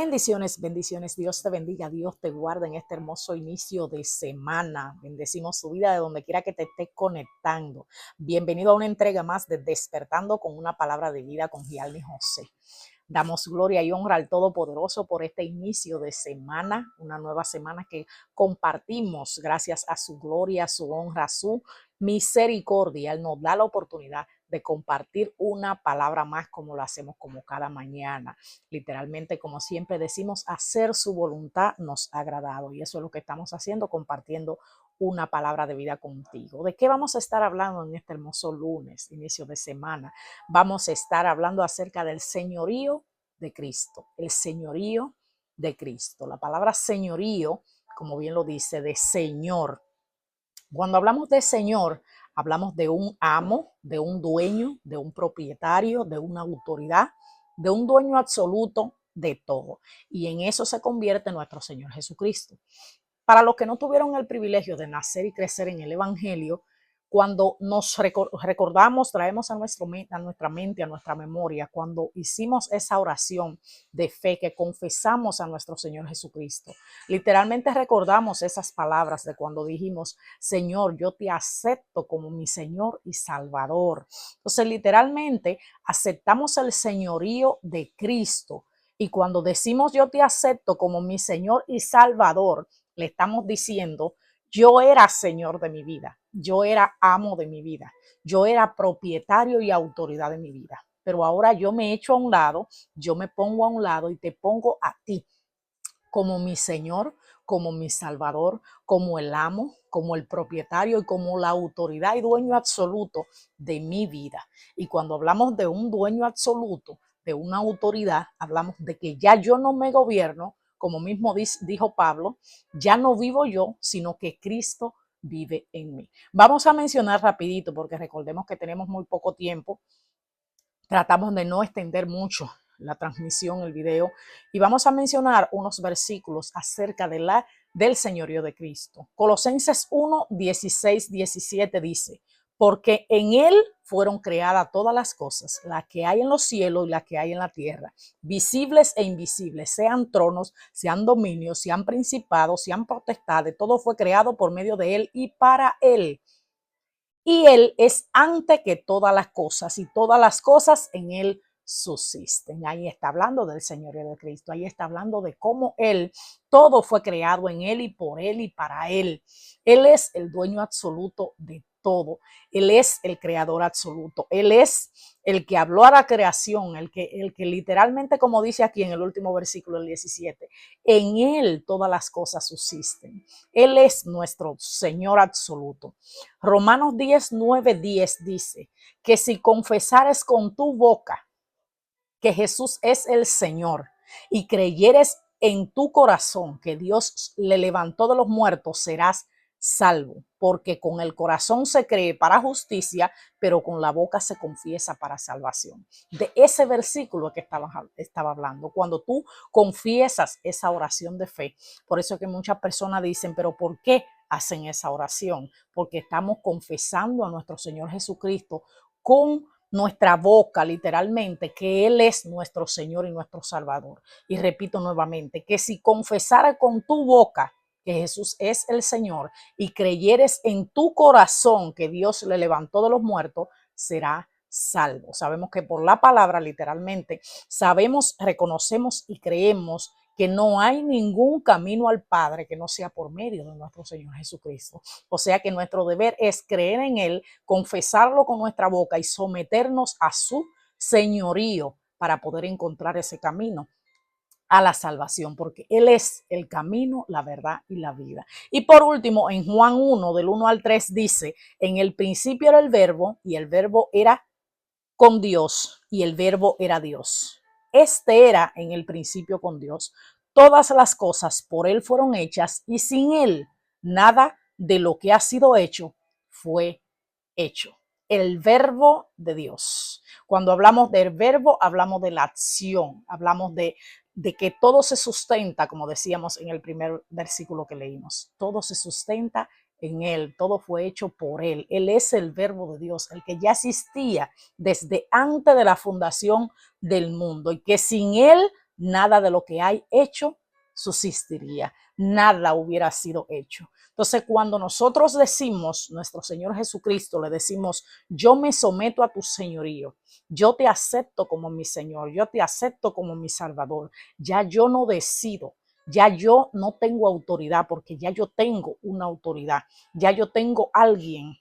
Bendiciones, bendiciones. Dios te bendiga, Dios te guarde en este hermoso inicio de semana. Bendecimos tu vida de donde quiera que te estés conectando. Bienvenido a una entrega más de Despertando con una palabra de vida con Gianni José. Damos gloria y honra al Todopoderoso por este inicio de semana, una nueva semana que compartimos gracias a su gloria, a su honra, a su misericordia. Él nos da la oportunidad de compartir una palabra más como lo hacemos como cada mañana. Literalmente, como siempre decimos, hacer su voluntad nos ha agradado y eso es lo que estamos haciendo, compartiendo una palabra de vida contigo. ¿De qué vamos a estar hablando en este hermoso lunes, inicio de semana? Vamos a estar hablando acerca del señorío de Cristo, el señorío de Cristo. La palabra señorío, como bien lo dice, de Señor. Cuando hablamos de Señor, hablamos de un amo, de un dueño, de un propietario, de una autoridad, de un dueño absoluto de todo. Y en eso se convierte nuestro Señor Jesucristo. Para los que no tuvieron el privilegio de nacer y crecer en el Evangelio, cuando nos recordamos, traemos a nuestra mente, a nuestra memoria, cuando hicimos esa oración de fe que confesamos a nuestro Señor Jesucristo. Literalmente recordamos esas palabras de cuando dijimos, Señor, yo te acepto como mi Señor y Salvador. Entonces, literalmente aceptamos el señorío de Cristo. Y cuando decimos yo te acepto como mi Señor y Salvador, le estamos diciendo, yo era señor de mi vida, yo era amo de mi vida, yo era propietario y autoridad de mi vida. Pero ahora yo me echo a un lado, yo me pongo a un lado y te pongo a ti como mi Señor, como mi Salvador, como el amo, como el propietario y como la autoridad y dueño absoluto de mi vida. Y cuando hablamos de un dueño absoluto, de una autoridad, hablamos de que ya yo no me gobierno, como mismo dijo Pablo, ya no vivo yo, sino que Cristo vive en mí. Vamos a mencionar rapidito, porque recordemos que tenemos muy poco tiempo. Tratamos de no extender mucho la transmisión, el video, y vamos a mencionar unos versículos acerca del señorío de Cristo. Colosenses 1, 16, 17 dice, porque en él fueron creadas todas las cosas, las que hay en los cielos y las que hay en la tierra, visibles e invisibles, sean tronos, sean dominios, sean principados, sean potestades, todo fue creado por medio de él y para él. Y él es antes que todas las cosas y todas las cosas en él subsisten. Ahí está hablando del señorío de Cristo, ahí está hablando de cómo él, todo fue creado en él y por él y para él. Él es el dueño absoluto de todo. Él es el creador absoluto. Él es el que habló a la creación, el que literalmente, como dice aquí en el último versículo, el 17, en él todas las cosas subsisten. Él es nuestro Señor absoluto. Romanos 10, 9, 10 dice que si confesares con tu boca que Jesús es el Señor y creyeres en tu corazón que Dios le levantó de los muertos, serás salvo, porque con el corazón se cree para justicia, pero con la boca se confiesa para salvación. De ese versículo que estaba hablando, cuando tú confiesas esa oración de fe, por eso que muchas personas dicen, pero ¿por qué hacen esa oración? Porque estamos confesando a nuestro Señor Jesucristo con nuestra boca, literalmente, que Él es nuestro Señor y nuestro Salvador. Y repito nuevamente, que si confesara con tu boca que Jesús es el Señor y creyeres en tu corazón que Dios le levantó de los muertos, será salvo. Sabemos que por la palabra, literalmente, sabemos, reconocemos y creemos que no hay ningún camino al Padre que no sea por medio de nuestro Señor Jesucristo. O sea que nuestro deber es creer en Él, confesarlo con nuestra boca y someternos a su señorío para poder encontrar ese camino a la salvación, porque Él es el camino, la verdad y la vida. Y por último, en Juan 1, del 1 al 3 dice, en el principio era el verbo y el verbo era con Dios y el verbo era Dios. Este era en el principio con Dios. Todas las cosas por Él fueron hechas y sin Él nada de lo que ha sido hecho fue hecho. El verbo de Dios. Cuando hablamos del verbo, hablamos de la acción, hablamos de que todo se sustenta, como decíamos en el primer versículo que leímos. Todo se sustenta en Él, todo fue hecho por Él. Él es el verbo de Dios, el que ya existía desde antes de la fundación del mundo y que sin Él nada de lo que hay hecho subsistiría, nada hubiera sido hecho. Entonces, cuando nosotros decimos, nuestro Señor Jesucristo, le decimos, yo me someto a tu señorío, yo te acepto como mi Señor, yo te acepto como mi Salvador, ya yo no decido, ya yo no tengo autoridad, porque ya yo tengo una autoridad, ya yo tengo alguien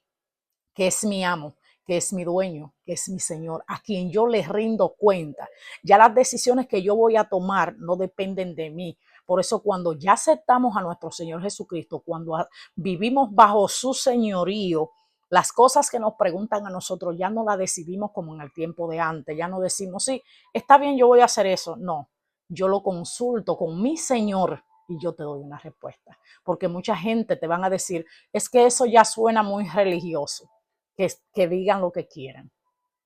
que es mi amo, que es mi dueño, que es mi Señor, a quien yo le rindo cuenta. Ya las decisiones que yo voy a tomar no dependen de mí. Por eso cuando ya aceptamos a nuestro Señor Jesucristo, cuando vivimos bajo su señorío, las cosas que nos preguntan a nosotros ya no las decidimos como en el tiempo de antes. Ya no decimos, sí, está bien, yo voy a hacer eso. No, yo lo consulto con mi Señor y yo te doy una respuesta. Porque mucha gente te van a decir, es que eso ya suena muy religioso, que digan lo que quieran.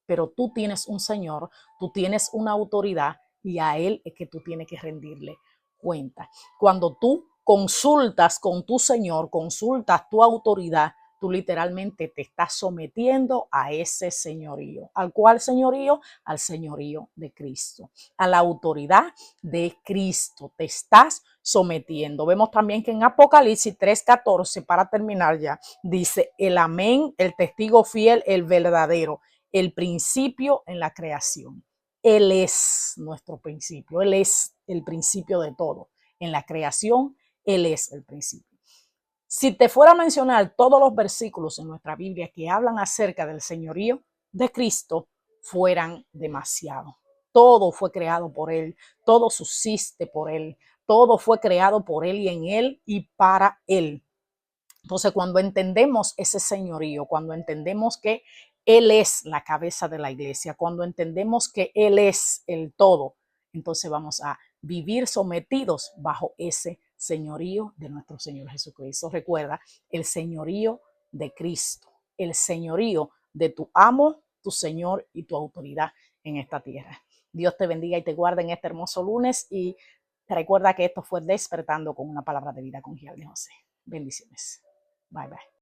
Pero tú tienes un Señor, tú tienes una autoridad y a Él es que tú tienes que rendirle cuenta. Cuando tú consultas con tu Señor, consultas tu autoridad, tú literalmente te estás sometiendo a ese señorío. ¿Al cual señorío? Al señorío de Cristo, a la autoridad de Cristo. Te estás sometiendo. Vemos también que en Apocalipsis 3:14, para terminar ya, dice el amén, el testigo fiel, el verdadero, el principio en la creación. Él es nuestro principio, Él es el principio de todo. En la creación, Él es el principio. Si te fuera a mencionar todos los versículos en nuestra Biblia que hablan acerca del señorío de Cristo, fueran demasiado. Todo fue creado por Él, todo subsiste por Él, todo fue creado por Él y en Él y para Él. Entonces, cuando entendemos ese señorío, cuando entendemos que Él es la cabeza de la iglesia, cuando entendemos que Él es el todo, entonces vamos a vivir sometidos bajo ese señorío de nuestro Señor Jesucristo. Recuerda, el señorío de Cristo, el señorío de tu amo, tu Señor y tu autoridad en esta tierra. Dios te bendiga y te guarde en este hermoso lunes y recuerda que esto fue Despertando con una palabra de vida con Gial de José. Bendiciones. Bye bye.